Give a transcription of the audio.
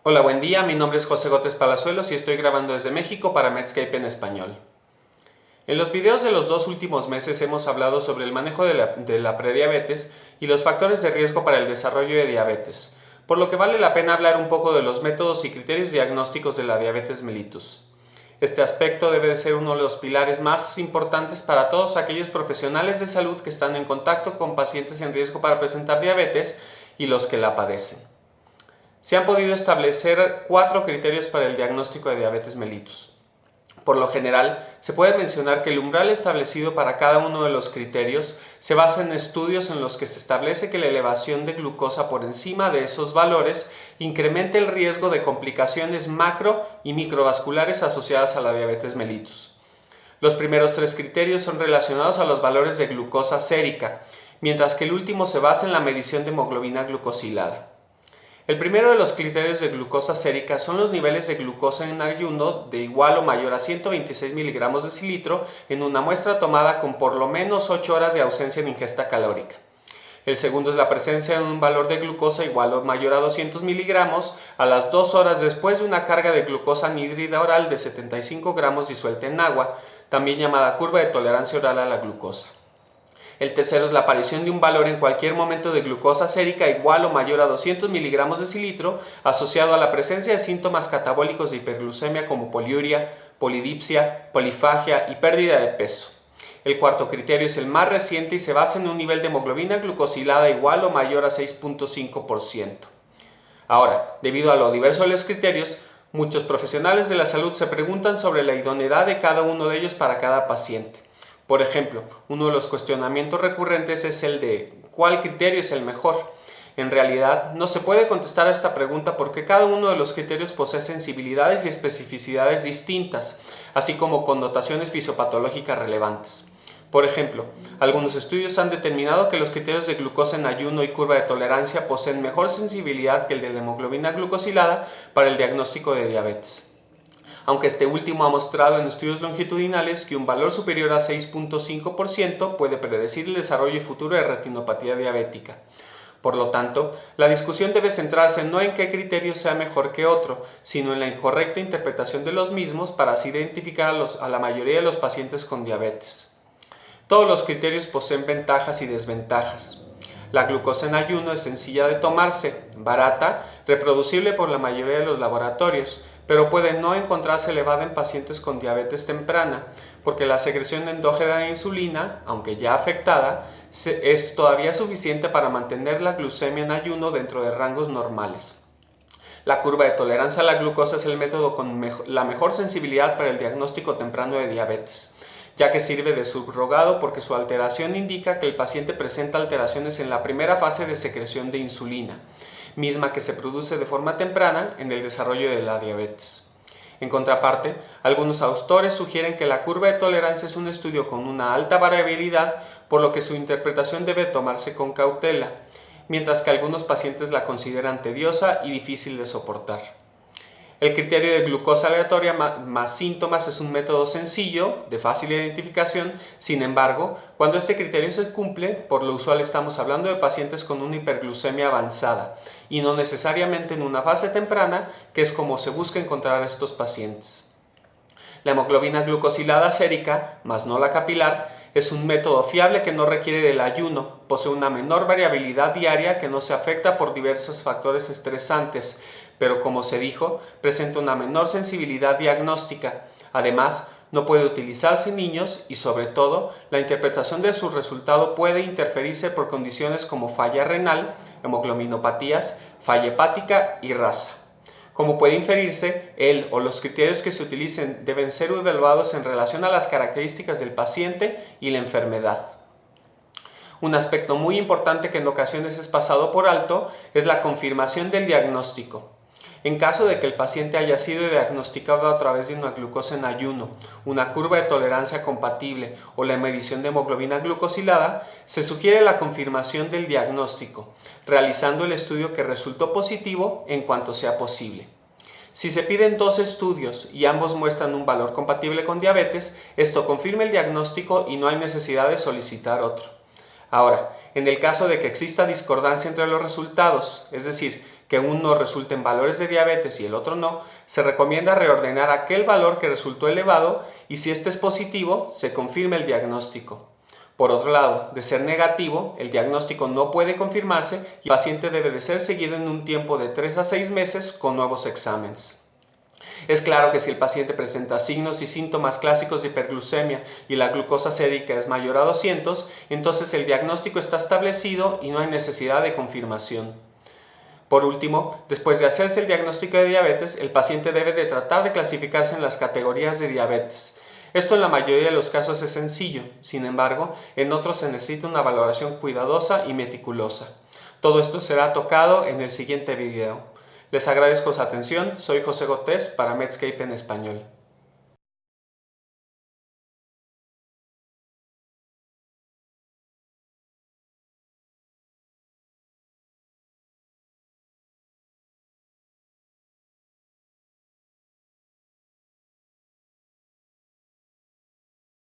Hola, buen día, mi nombre es José Gótez Palazuelos y estoy grabando desde México para Medscape en español. En los videos de los dos últimos meses hemos hablado sobre el manejo de la prediabetes y los factores de riesgo para el desarrollo de diabetes, por lo que vale la pena hablar un poco de los métodos y criterios diagnósticos de la diabetes mellitus. Este aspecto debe de ser uno de los pilares más importantes para todos aquellos profesionales de salud que están en contacto con pacientes en riesgo para presentar diabetes y los que la padecen. Se han podido establecer 4 criterios para el diagnóstico de diabetes mellitus. Por lo general, se puede mencionar que el umbral establecido para cada uno de los criterios se basa en estudios en los que se establece que la elevación de glucosa por encima de esos valores incrementa el riesgo de complicaciones macro y microvasculares asociadas a la diabetes mellitus. Los primeros 3 criterios son relacionados a los valores de glucosa sérica, mientras que el último se basa en la medición de hemoglobina glucosilada. El primero de los criterios de glucosa sérica son los niveles de glucosa en ayuno de igual o mayor a 126 mg decilitro en una muestra tomada con por lo menos 8 horas de ausencia en ingesta calórica. El segundo es la presencia de un valor de glucosa igual o mayor a 200 mg a las 2 horas después de una carga de glucosa anhídrida oral de 75 gramos disuelta en agua, también llamada curva de tolerancia oral a la glucosa. El tercero es la aparición de un valor en cualquier momento de glucosa sérica igual o mayor a 200 mg decilitro asociado a la presencia de síntomas catabólicos de hiperglucemia como poliuria, polidipsia, polifagia y pérdida de peso. El cuarto criterio es el más reciente y se basa en un nivel de hemoglobina glucosilada igual o mayor a 6.5%. Ahora, debido a lo diverso de los criterios, muchos profesionales de la salud se preguntan sobre la idoneidad de cada uno de ellos para cada paciente. Por ejemplo, uno de los cuestionamientos recurrentes es el de ¿cuál criterio es el mejor? En realidad, no se puede contestar a esta pregunta porque cada uno de los criterios posee sensibilidades y especificidades distintas, así como connotaciones fisiopatológicas relevantes. Por ejemplo, algunos estudios han determinado que los criterios de glucosa en ayuno y curva de tolerancia poseen mejor sensibilidad que el de la hemoglobina glucosilada para el diagnóstico de diabetes, aunque este último ha mostrado en estudios longitudinales que un valor superior a 6.5% puede predecir el desarrollo futuro de retinopatía diabética. Por lo tanto, la discusión debe centrarse no en qué criterio sea mejor que otro, sino en la incorrecta interpretación de los mismos para así identificar a la mayoría de los pacientes con diabetes. Todos los criterios poseen ventajas y desventajas. La glucosa en ayuno es sencilla de tomarse, barata, reproducible por la mayoría de los laboratorios, pero puede no encontrarse elevada en pacientes con diabetes temprana, porque la secreción endógena de insulina, aunque ya afectada, es todavía suficiente para mantener la glucemia en ayuno dentro de rangos normales. La curva de tolerancia a la glucosa es el método con la mejor sensibilidad para el diagnóstico temprano de diabetes, ya que sirve de subrogado porque su alteración indica que el paciente presenta alteraciones en la primera fase de secreción de insulina, misma que se produce de forma temprana en el desarrollo de la diabetes. En contraparte, algunos autores sugieren que la curva de tolerancia es un estudio con una alta variabilidad, por lo que su interpretación debe tomarse con cautela, mientras que algunos pacientes la consideran tediosa y difícil de soportar. El criterio de glucosa aleatoria más síntomas es un método sencillo, de fácil identificación. Sin embargo, cuando este criterio se cumple, por lo usual estamos hablando de pacientes con una hiperglucemia avanzada y no necesariamente en una fase temprana, que es como se busca encontrar a estos pacientes. La hemoglobina glucosilada sérica, más no la capilar, es un método fiable que no requiere del ayuno, posee una menor variabilidad diaria que no se afecta por diversos factores estresantes, pero como se dijo, presenta una menor sensibilidad diagnóstica. Además, no puede utilizarse en niños y, sobre todo, la interpretación de su resultado puede interferirse por condiciones como falla renal, hemoglobinopatías, falla hepática y raza. Como puede inferirse, el o los criterios que se utilicen deben ser evaluados en relación a las características del paciente y la enfermedad. Un aspecto muy importante que en ocasiones es pasado por alto es la confirmación del diagnóstico. En caso de que el paciente haya sido diagnosticado a través de una glucosa en ayuno, una curva de tolerancia compatible o la medición de hemoglobina glucosilada, se sugiere la confirmación del diagnóstico, realizando el estudio que resultó positivo en cuanto sea posible. Si se piden 2 estudios y ambos muestran un valor compatible con diabetes, esto confirma el diagnóstico y no hay necesidad de solicitar otro. Ahora, en el caso de que exista discordancia entre los resultados, es decir, que uno resulte en valores de diabetes y el otro no, se recomienda reordenar aquel valor que resultó elevado y si este es positivo, se confirma el diagnóstico. Por otro lado, de ser negativo, el diagnóstico no puede confirmarse y el paciente debe de ser seguido en un tiempo de 3 a 6 meses con nuevos exámenes. Es claro que si el paciente presenta signos y síntomas clásicos de hiperglucemia y la glucosa sérica es mayor a 200, entonces el diagnóstico está establecido y no hay necesidad de confirmación. Por último, después de hacerse el diagnóstico de diabetes, el paciente debe de tratar de clasificarse en las categorías de diabetes. Esto en la mayoría de los casos es sencillo, sin embargo, en otros se necesita una valoración cuidadosa y meticulosa. Todo esto será tocado en el siguiente video. Les agradezco su atención, soy José Gotés para Medscape en español.